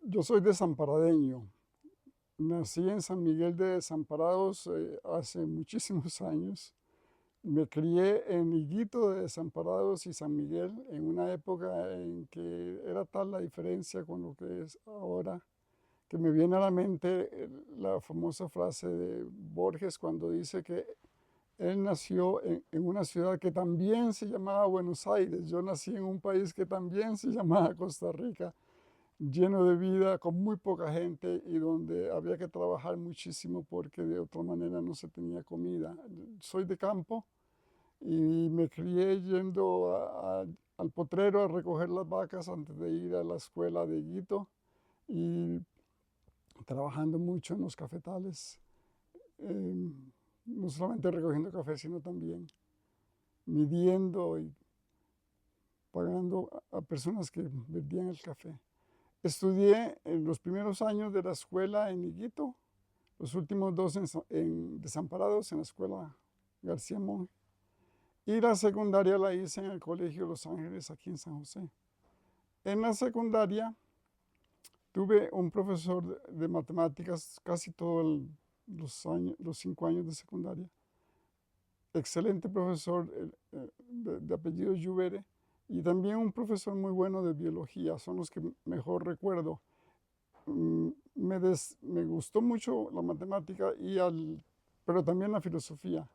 Yo soy desamparadeño. Nací en San Miguel de Desamparados hace muchísimos años. Me crié en Higuito de Desamparados y San Miguel en una época en que era tal la diferencia con lo que es ahora, que me viene a la mente la famosa frase de Borges cuando dice que él nació en una ciudad que también se llamaba Buenos Aires. Yo nací en un país que también se llamaba Costa Rica, lleno de vida, con muy poca gente y donde había que trabajar muchísimo porque de otra manera no se tenía comida. Soy de campo y me crié yendo al potrero a recoger las vacas antes de ir a la escuela de Higuito y trabajando mucho en los cafetales, eh, no solamente recogiendo café, sino también midiendo y pagando a personas que vendían el café. Estudié en los primeros años de la escuela en Higuito, los últimos dos en Desamparados, en la escuela García Monge, y la secundaria la hice en el Colegio Los Ángeles, aquí en San José. En la secundaria tuve un profesor de matemáticas casi todos los 5 años de secundaria. Excelente profesor de apellido Lluvere y también un profesor muy bueno de biología, son los que mejor recuerdo. Me gustó mucho la matemática pero también la filosofía.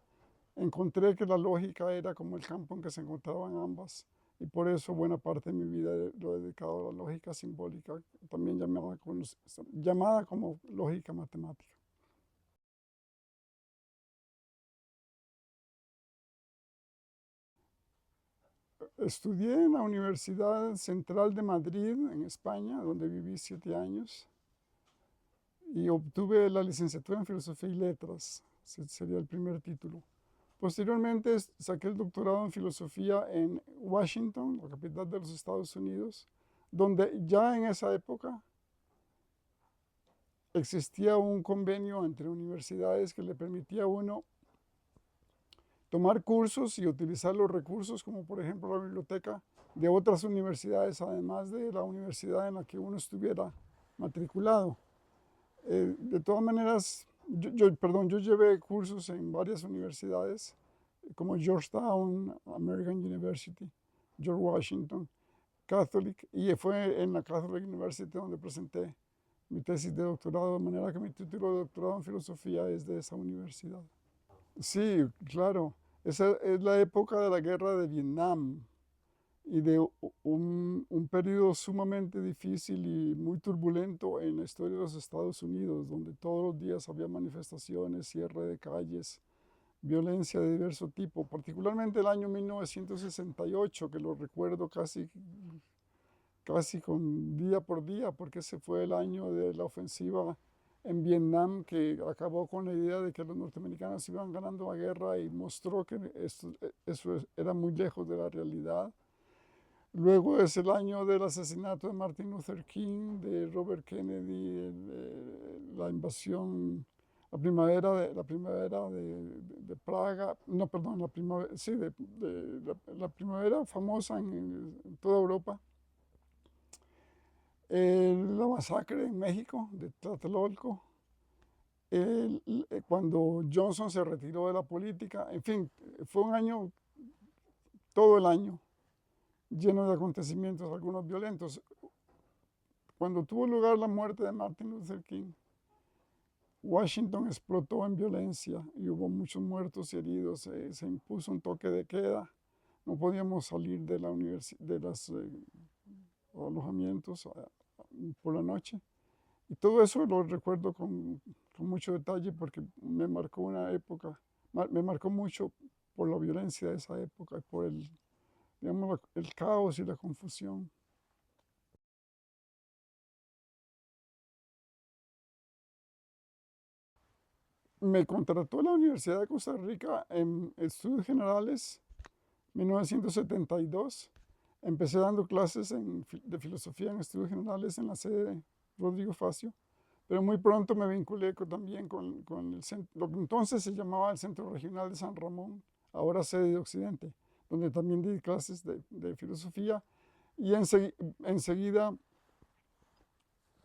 Encontré que la lógica era como el campo en que se encontraban ambas y por eso buena parte de mi vida lo he dedicado a la lógica simbólica, también llamada como lógica matemática. Estudié en la Universidad Central de Madrid, en España, donde viví 7 años, y obtuve la licenciatura en Filosofía y Letras, sería el primer título. Posteriormente saqué el doctorado en Filosofía en Washington, la capital de los Estados Unidos, donde ya en esa época existía un convenio entre universidades que le permitía a uno tomar cursos y utilizar los recursos, como por ejemplo la biblioteca de otras universidades, además de la universidad en la que uno estuviera matriculado. De todas maneras, yo llevé cursos en varias universidades, como Georgetown, American University, George Washington, Catholic, y fue en la Catholic University donde presenté mi tesis de doctorado, de manera que mi título de doctorado en filosofía es de esa universidad. Sí, claro. Esa es la época de la guerra de Vietnam y de un periodo sumamente difícil y muy turbulento en la historia de los Estados Unidos, donde todos los días había manifestaciones, cierre de calles, violencia de diverso tipo, particularmente el año 1968, que lo recuerdo casi con día por día, porque ese fue el año de la ofensiva en Vietnam que acabó con la idea de que los norteamericanos iban ganando la guerra y mostró que eso era muy lejos de la realidad. Luego es el año del asesinato de Martin Luther King, de Robert Kennedy, la invasión, la primavera de Praga, no, perdón, la primavera, sí, la primavera famosa en toda Europa. La masacre en México de Tlatelolco, cuando Johnson se retiró de la política, en fin, fue un año, todo el año, lleno de acontecimientos, algunos violentos. Cuando tuvo lugar la muerte de Martin Luther King, Washington explotó en violencia y hubo muchos muertos y heridos. Se impuso un toque de queda. No podíamos salir de los alojamientos por la noche. Y todo eso lo recuerdo con mucho detalle porque me marcó una época, me marcó mucho por la violencia de esa época, por digamos, el caos y la confusión. Me contrató la Universidad de Costa Rica en estudios generales 1972. Empecé dando clases de filosofía en estudios generales en la sede Rodrigo Facio, pero muy pronto me vinculé también con lo que entonces se llamaba el Centro Regional de San Ramón, ahora sede de Occidente, donde también di clases de filosofía y enseguida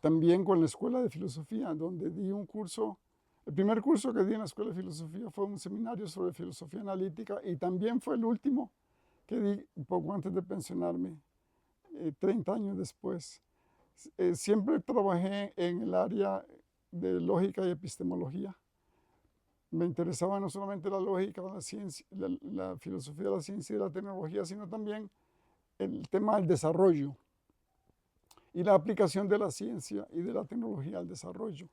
también con la Escuela de Filosofía, donde di un curso. El primer curso que di en la Escuela de Filosofía fue un seminario sobre filosofía analítica y también fue el último que di un poco antes de pensionarme, 30 años después. Siempre trabajé en el área de lógica y epistemología. Me interesaba no solamente la lógica, la ciencia, la filosofía de la ciencia y de la tecnología, sino también el tema del desarrollo y la aplicación de la ciencia y de la tecnología al desarrollo.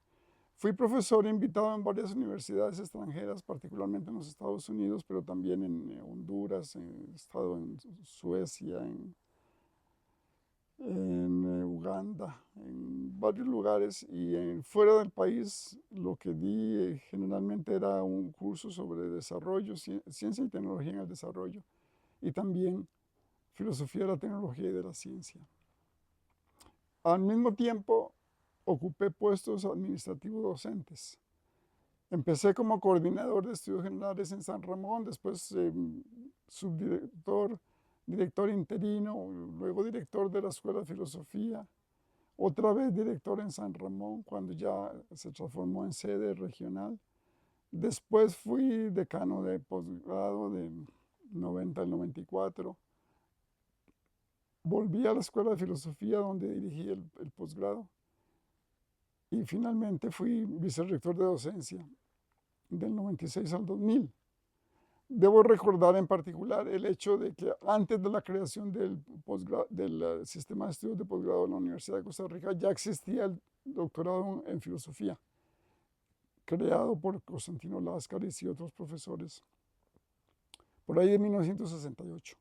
Fui profesor invitado en varias universidades extranjeras, particularmente en los Estados Unidos, pero también en Honduras, he estado en Suecia, en Uganda, en varios lugares, y fuera del país lo que di generalmente era un curso sobre desarrollo, ciencia y tecnología en el desarrollo, y también filosofía de la tecnología y de la ciencia. Al mismo tiempo, ocupé puestos administrativos docentes. Empecé como coordinador de estudios generales en San Ramón, después subdirector, director interino, luego director de la Escuela de Filosofía, otra vez director en San Ramón cuando ya se transformó en sede regional. Después fui decano de posgrado del 90 al 94. Volví a la Escuela de Filosofía donde dirigí el posgrado y finalmente fui vicerrector de docencia del 96 al 2000. Debo recordar en particular el hecho de que antes de la creación del sistema de estudios de posgrado en la Universidad de Costa Rica ya existía el doctorado en filosofía, creado por Constantino Láscaris y otros profesores, por ahí de 1968.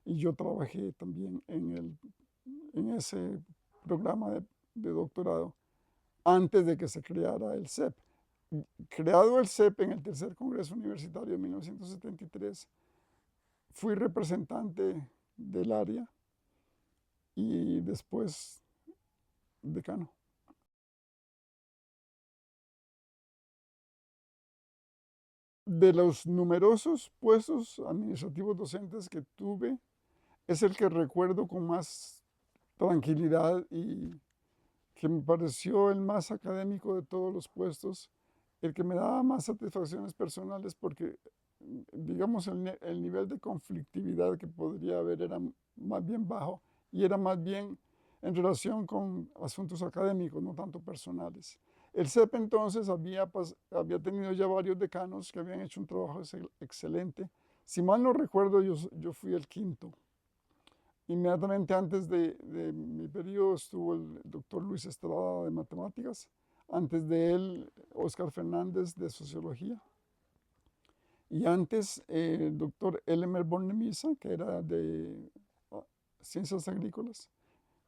Y yo trabajé también en ese programa de doctorado antes de que se creara el CEP. Creado el CEP en el tercer Congreso Universitario de 1973, fui representante del área y después decano. De los numerosos puestos administrativos docentes que tuve, es el que recuerdo con más tranquilidad y que me pareció el más académico de todos los puestos, el que me daba más satisfacciones personales porque, digamos, el nivel de conflictividad que podría haber era más bien bajo y era más bien en relación con asuntos académicos, no tanto personales. El CEP entonces había tenido ya varios decanos que habían hecho un trabajo excelente. Si mal no recuerdo, yo fui el quinto. Inmediatamente antes de mi periodo estuvo el doctor Luis Estrada de matemáticas, antes de él Óscar Fernández de sociología, y antes el doctor Elmer Bornemisa, que era de ciencias agrícolas.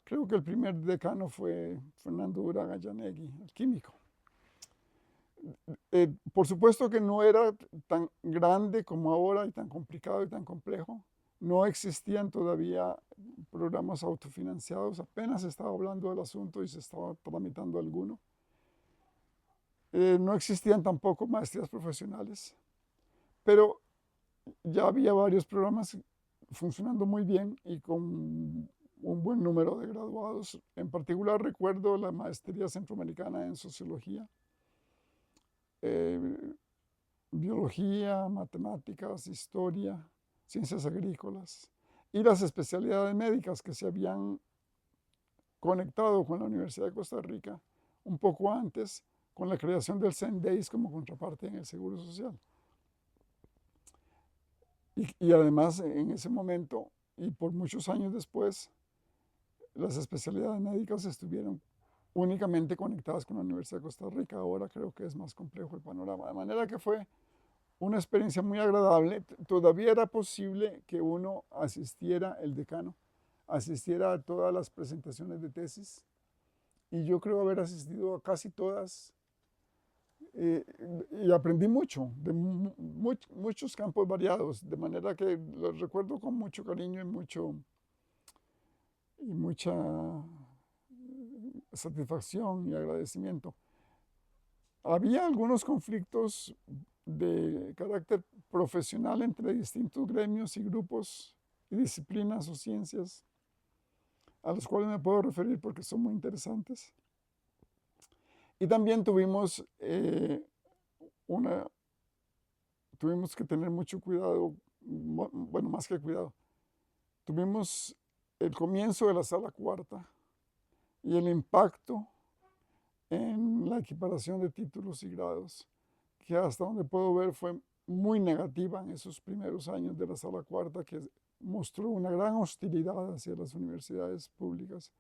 Creo que el primer decano fue Fernando Uraga Yanegui, el químico. Por supuesto que no era tan grande como ahora y tan complicado y tan complejo. No existían todavía programas autofinanciados, apenas se estaba hablando del asunto y se estaba tramitando alguno. No existían tampoco maestrías profesionales, pero ya había varios programas funcionando muy bien y con un buen número de graduados. En particular recuerdo la maestría centroamericana en sociología, biología, matemáticas, historia, ciencias agrícolas y las especialidades médicas que se habían conectado con la Universidad de Costa Rica un poco antes con la creación del CENDEIS como contraparte en el Seguro Social. Y además en ese momento y por muchos años después, las especialidades médicas estuvieron únicamente conectadas con la Universidad de Costa Rica. Ahora creo que es más complejo el panorama. De manera que fue una experiencia muy agradable. Todavía era posible que uno asistiera, el decano, asistiera a todas las presentaciones de tesis. Y yo creo haber asistido a casi todas. Y aprendí mucho, de muchos campos variados, de manera que los recuerdo con mucho cariño y mucha satisfacción y agradecimiento. Había algunos conflictos de carácter profesional entre distintos gremios y grupos y disciplinas o ciencias, a los cuales me puedo referir porque son muy interesantes. Y también tuvimos tuvimos que tener mucho cuidado, bueno, más que cuidado. Tuvimos el comienzo de la sala cuarta y el impacto en la equiparación de títulos y grados, que hasta donde puedo ver fue muy negativa en esos primeros años de la sala cuarta, que mostró una gran hostilidad hacia las universidades públicas.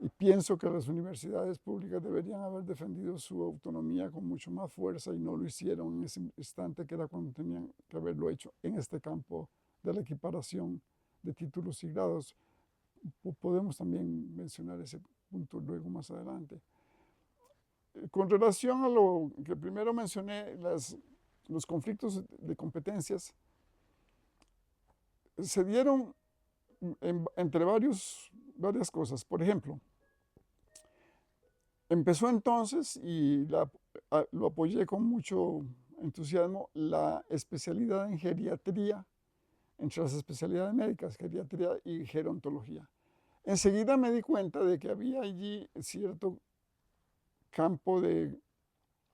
Y pienso que las universidades públicas deberían haber defendido su autonomía con mucho más fuerza y no lo hicieron en ese instante que era cuando tenían que haberlo hecho en este campo de la equiparación de títulos y grados. Podemos también mencionar ese punto luego más adelante. Con relación a lo que primero mencioné, los conflictos de competencias se dieron entre varias cosas. Por ejemplo, empezó entonces, y lo apoyé con mucho entusiasmo, la especialidad en geriatría, entre las especialidades médicas, geriatría y gerontología. Enseguida me di cuenta de que había allí cierto campo de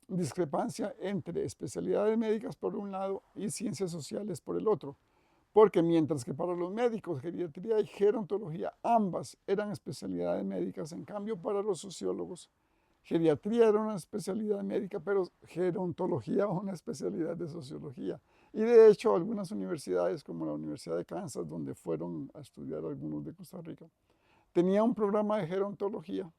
discrepancia entre especialidades médicas por un lado y ciencias sociales por el otro. Porque mientras que para los médicos geriatría y gerontología ambas eran especialidades médicas, en cambio para los sociólogos geriatría era una especialidad médica, pero gerontología una especialidad de sociología. Y de hecho algunas universidades como la Universidad de Kansas, donde fueron a estudiar algunos de Costa Rica, tenía un programa de gerontología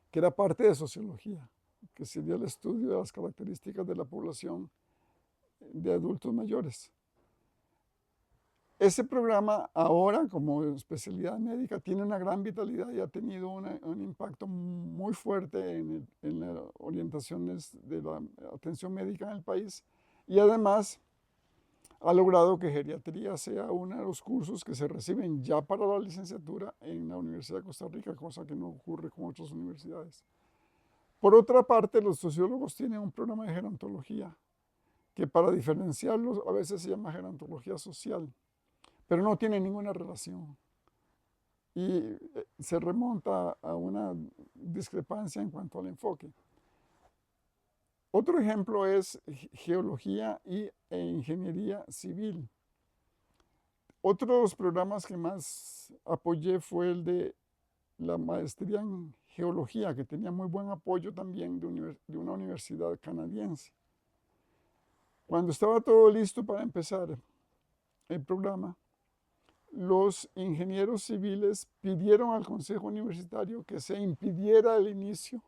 que era parte de sociología, que sería el estudio de las características de la población de adultos mayores. Ese programa ahora, como especialidad médica, tiene una gran vitalidad y ha tenido un impacto muy fuerte en las orientaciones de la atención médica en el país, y además ha logrado que geriatría sea uno de los cursos que se reciben ya para la licenciatura en la Universidad de Costa Rica, cosa que no ocurre con otras universidades. Por otra parte, los sociólogos tienen un programa de gerontología, que para diferenciarlos a veces se llama gerontología social, pero no tiene ninguna relación. Y se remonta a una discrepancia en cuanto al enfoque. Otro ejemplo es geología e ingeniería civil. Otro de los programas que más apoyé fue el de la maestría en geología, que tenía muy buen apoyo también de una universidad canadiense. Cuando estaba todo listo para empezar el programa, los ingenieros civiles pidieron al Consejo Universitario que se impidiera el inicio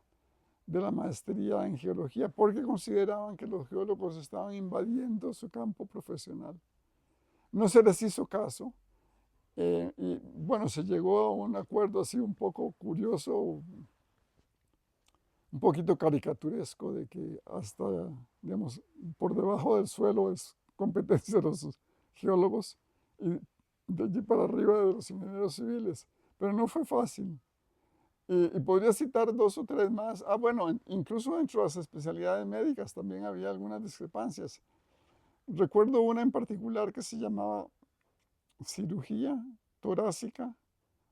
de la maestría en geología porque consideraban que los geólogos estaban invadiendo su campo profesional. No se les hizo caso y bueno, se llegó a un acuerdo así un poco curioso, un poquito caricaturesco, de que hasta, digamos, por debajo del suelo es competencia de los geólogos y de allí para arriba de los ingenieros civiles. Pero no fue fácil. Y podría citar dos o tres más. Bueno, incluso dentro de las especialidades médicas también había algunas discrepancias. Recuerdo una en particular que se llamaba cirugía torácica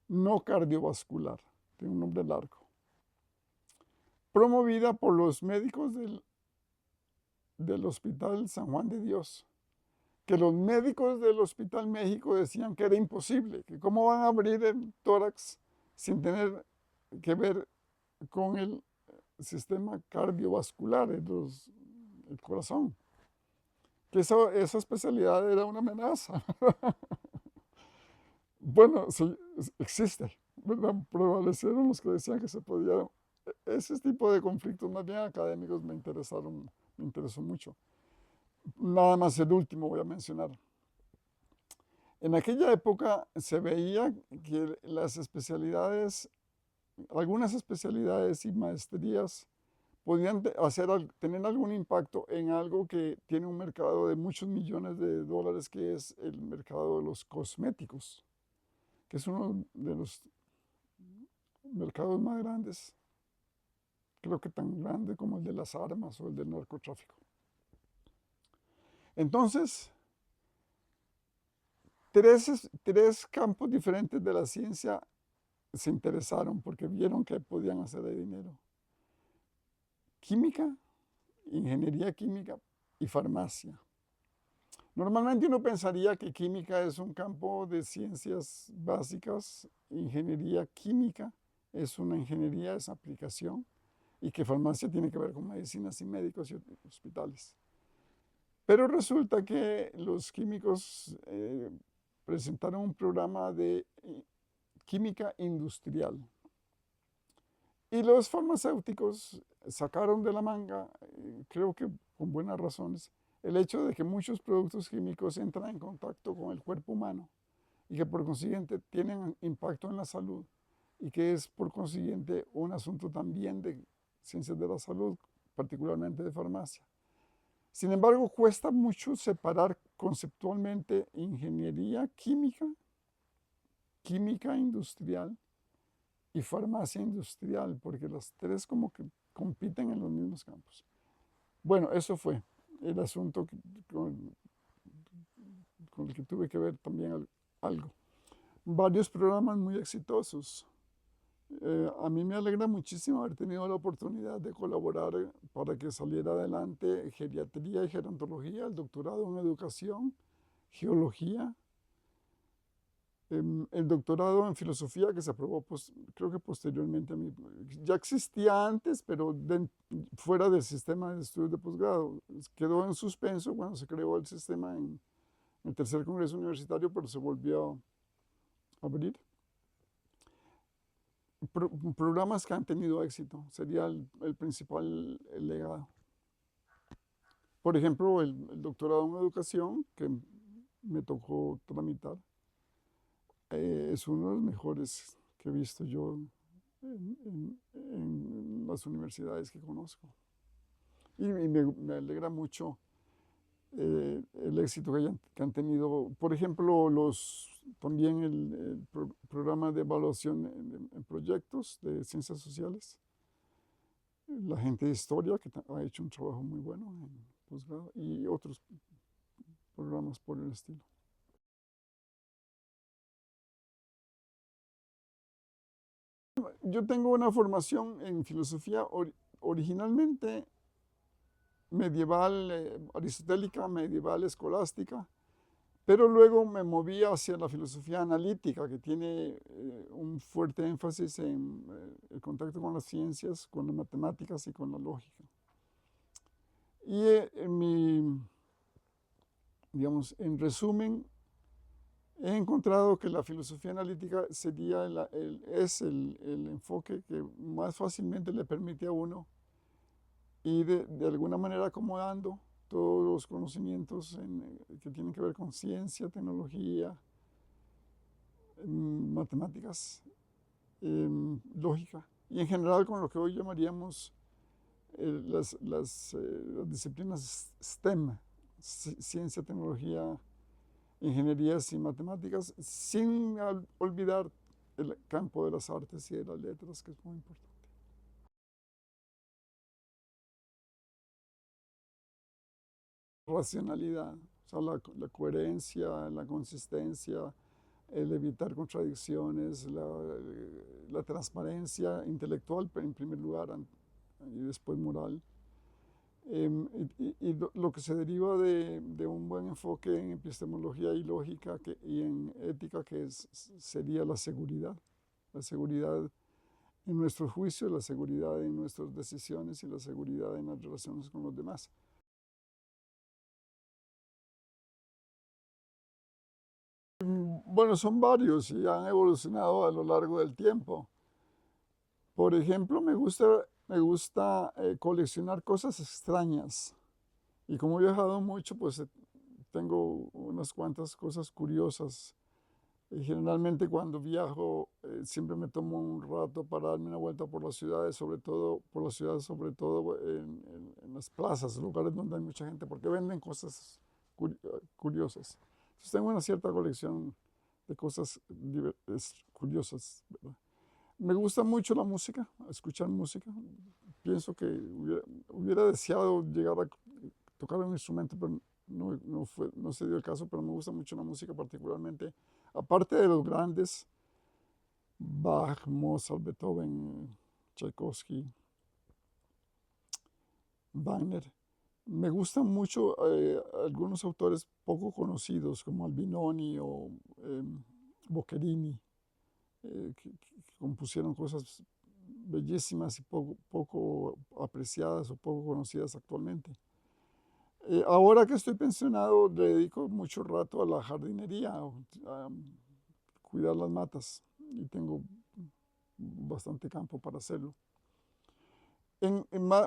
no cardiovascular. Tiene un nombre largo. Promovida por los médicos del Hospital San Juan de Dios, que los médicos del Hospital México decían que era imposible, que cómo van a abrir el tórax sin tener que ver con el sistema cardiovascular, el corazón, que esa especialidad era una amenaza. Bueno, sí, existe, ¿verdad? Prevalecieron los que decían que se podía. Ese tipo de conflictos más bien académicos me interesó mucho. Nada más el último voy a mencionar. En aquella época se veía que las especialidades, algunas especialidades y maestrías podían tener algún impacto en algo que tiene un mercado de muchos millones de dólares, que es el mercado de los cosméticos, que es uno de los mercados más grandes, creo que tan grande como el de las armas o el del narcotráfico. Entonces, tres campos diferentes de la ciencia se interesaron porque vieron que podían hacer de dinero. química, ingeniería química y farmacia. Normalmente uno pensaría que química es un campo de ciencias básicas, ingeniería química es una ingeniería, es aplicación, y que farmacia tiene que ver con medicinas y médicos y hospitales. Pero resulta que los químicos presentaron un programa de química industrial. Y los farmacéuticos sacaron de la manga, creo que con buenas razones, el hecho de que muchos productos químicos entran en contacto con el cuerpo humano y que por consiguiente tienen impacto en la salud y que es por consiguiente un asunto también de ciencias de la salud, particularmente de farmacia. Sin embargo, cuesta mucho separar conceptualmente ingeniería química, química industrial y farmacia industrial, porque las tres como que compiten en los mismos campos. Bueno, eso fue el asunto con el que tuve que ver también algo. Varios programas muy exitosos. A mí me alegra muchísimo haber tenido la oportunidad de colaborar para que saliera adelante geriatría y gerontología, el doctorado en educación, geología, el doctorado en filosofía que se aprobó, pues, creo que posteriormente a mí. Ya existía antes, pero fuera del sistema de estudios de posgrado. Quedó en suspenso cuando se creó el sistema en el tercer congreso universitario, pero se volvió a abrir. Programas que han tenido éxito, sería el principal legado. Por ejemplo, el doctorado en educación que me tocó tramitar. Es uno de los mejores que he visto yo en las universidades que conozco. Y me alegra mucho el éxito que han tenido. Por ejemplo, también el programa de evaluación en proyectos de ciencias sociales. La gente de historia que ha hecho un trabajo muy bueno en posgrado y otros programas por el estilo. Yo tengo una formación en filosofía originalmente medieval, aristotélica, medieval, escolástica, pero luego me moví hacia la filosofía analítica, que tiene un fuerte énfasis en el contacto con las ciencias, con las matemáticas y con la lógica. Y digamos, en resumen, he encontrado que la filosofía analítica es el enfoque que más fácilmente le permite a uno ir de alguna manera acomodando todos los conocimientos que tienen que ver con ciencia, tecnología, matemáticas, lógica, y en general con lo que hoy llamaríamos las disciplinas STEM, ciencia, tecnología, ingenierías y matemáticas, sin olvidar el campo de las artes y de las letras, que es muy importante. Racionalidad, o sea, la coherencia, la consistencia, el evitar contradicciones, la transparencia intelectual, en primer lugar, y después moral. Y lo que se deriva de un buen enfoque en epistemología y lógica y en ética, sería la seguridad. La seguridad en nuestros juicios, la seguridad en nuestras decisiones y la seguridad en las relaciones con los demás. Bueno, son varios y han evolucionado a lo largo del tiempo. Por ejemplo, me gusta coleccionar cosas extrañas. Y como he viajado mucho, pues tengo unas cuantas cosas curiosas. Y generalmente cuando viajo, siempre me tomo un rato para darme una vuelta por las ciudades, sobre todo en las plazas, lugares donde hay mucha gente, porque venden cosas curiosas. Entonces tengo una cierta colección de cosas curiosas, ¿verdad? Me gusta mucho la música, escuchar música. Pienso que hubiera deseado llegar a tocar un instrumento, pero no se dio el caso, pero me gusta mucho la música particularmente. Aparte de los grandes, Bach, Mozart, Beethoven, Tchaikovsky, Wagner. Me gustan mucho algunos autores poco conocidos como Albinoni o Boccherini, que compusieron cosas bellísimas y poco apreciadas o poco conocidas actualmente. Ahora que estoy pensionado, le dedico mucho rato a la jardinería, a cuidar las matas y tengo bastante campo para hacerlo.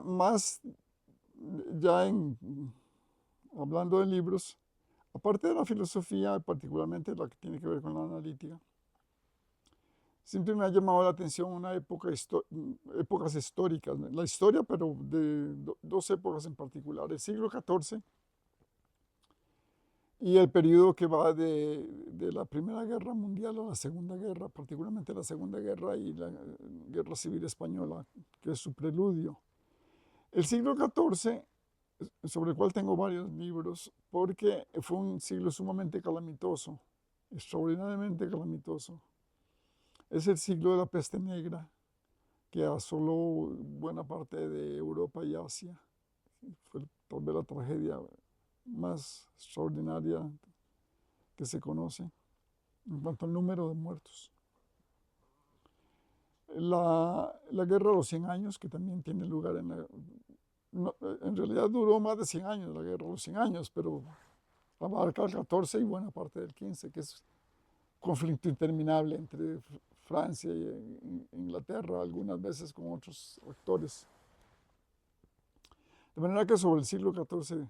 Más ya hablando de libros, aparte de la filosofía, particularmente la que tiene que ver con la analítica, siempre me ha llamado la atención una épocas históricas, la historia, pero de dos épocas en particular, el siglo XIV y el periodo que va de la Primera Guerra Mundial a la Segunda Guerra, particularmente la Segunda Guerra y la Guerra Civil Española, que es su preludio. El siglo XIV, sobre el cual tengo varios libros, porque fue un siglo sumamente calamitoso, extraordinariamente calamitoso. Es el siglo de la peste negra, que asoló buena parte de Europa y Asia. Fue tal vez la tragedia más extraordinaria que se conoce en cuanto al número de muertos. La guerra de los 100 años, que también tiene lugar en realidad duró más de 100 años, la guerra de los 100 años, pero abarca el 14 y buena parte del 15, que es conflicto interminable entre Francia y Inglaterra, algunas veces con otros actores. De manera que sobre el siglo XIV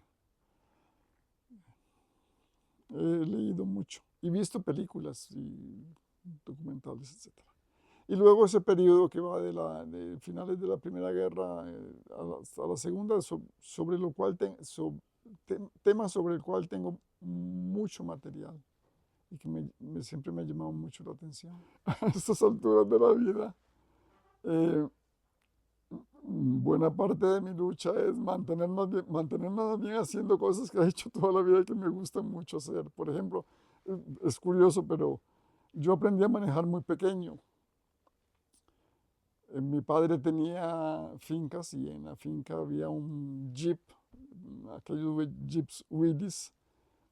he leído mucho y visto películas y documentales, etc. Y luego ese periodo que va de finales de la Primera Guerra a la Segunda, sobre lo cual tema sobre el cual tengo mucho material y que siempre me ha llamado mucho la atención. A estas alturas de la vida, eh, buena parte de mi lucha es mantenerme bien haciendo cosas que he hecho toda la vida y que me gustan mucho hacer. Por ejemplo, es curioso, pero yo aprendí a manejar muy pequeño. Mi padre tenía fincas y en la finca había un jeep, aquellos jeeps Willys,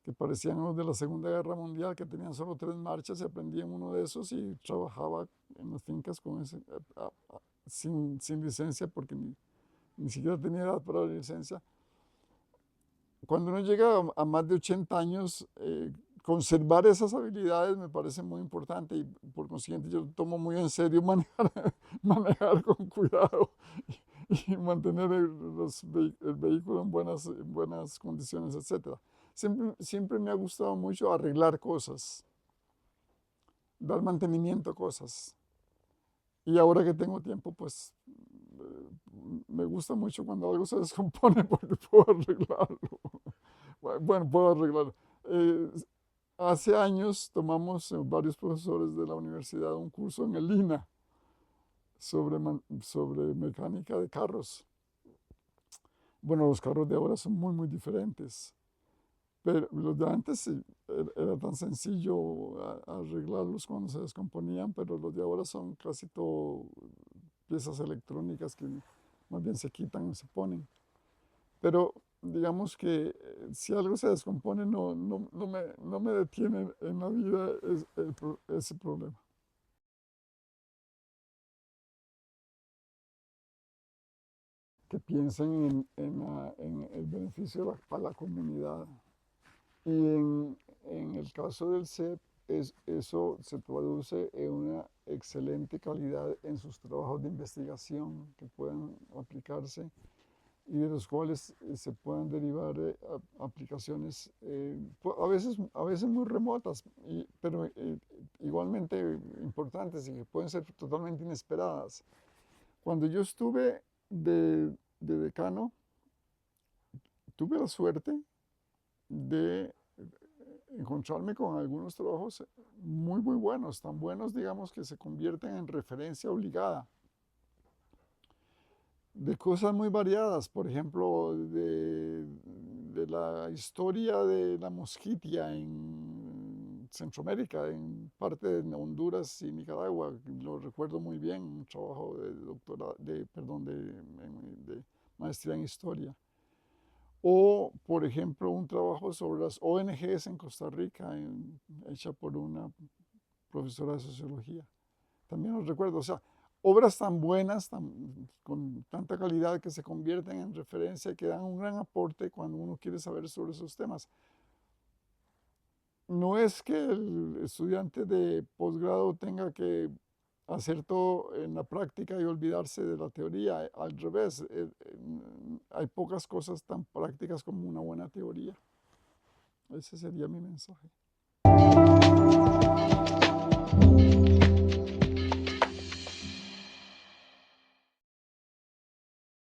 que parecían los de la Segunda Guerra Mundial, que tenían solo 3 marchas, y aprendí en uno de esos y trabajaba en las fincas con sin licencia, porque ni siquiera tenía edad para la licencia. Cuando uno llega a más de 80 años, conservar esas habilidades me parece muy importante y por consiguiente yo tomo muy en serio manejar con cuidado y mantener el vehículo en buenas condiciones, etc. Siempre me ha gustado mucho arreglar cosas, dar mantenimiento a cosas. Y ahora que tengo tiempo, pues me gusta mucho cuando algo se descompone porque puedo arreglarlo. Bueno, puedo arreglarlo. Eh, Hace años tomamos varios profesores de la universidad un curso en el INA sobre mecánica de carros. Bueno, los carros de ahora son muy diferentes, pero los de antes era tan sencillo arreglarlos cuando se descomponían, pero los de ahora son casi todo piezas electrónicas que más bien se quitan o se ponen. Pero digamos que si algo se descompone no me detiene en la vida ese problema. Que piensen en el beneficio para la comunidad. Y en el caso del CEP, eso se traduce en una excelente calidad en sus trabajos de investigación que puedan aplicarse y de los cuales se puedan derivar aplicaciones a veces muy remotas, pero igualmente importantes y que pueden ser totalmente inesperadas. Cuando yo estuve de decano, tuve la suerte de encontrarme con algunos trabajos muy buenos, tan buenos, digamos, que se convierten en referencia obligada de cosas muy variadas, por ejemplo, de la historia de la mosquitia en Centroamérica, en parte de Honduras y Nicaragua, lo recuerdo muy bien, un trabajo de doctorado, perdón, de maestría en historia. O, por ejemplo, un trabajo sobre las ONGs en Costa Rica, hecha por una profesora de sociología. También los recuerdo, o sea, obras tan buenas, con tanta calidad que se convierten en referencia y que dan un gran aporte cuando uno quiere saber sobre esos temas. No es que el estudiante de posgrado tenga que hacer todo en la práctica y olvidarse de la teoría. Al revés, hay pocas cosas tan prácticas como una buena teoría. Ese sería mi mensaje.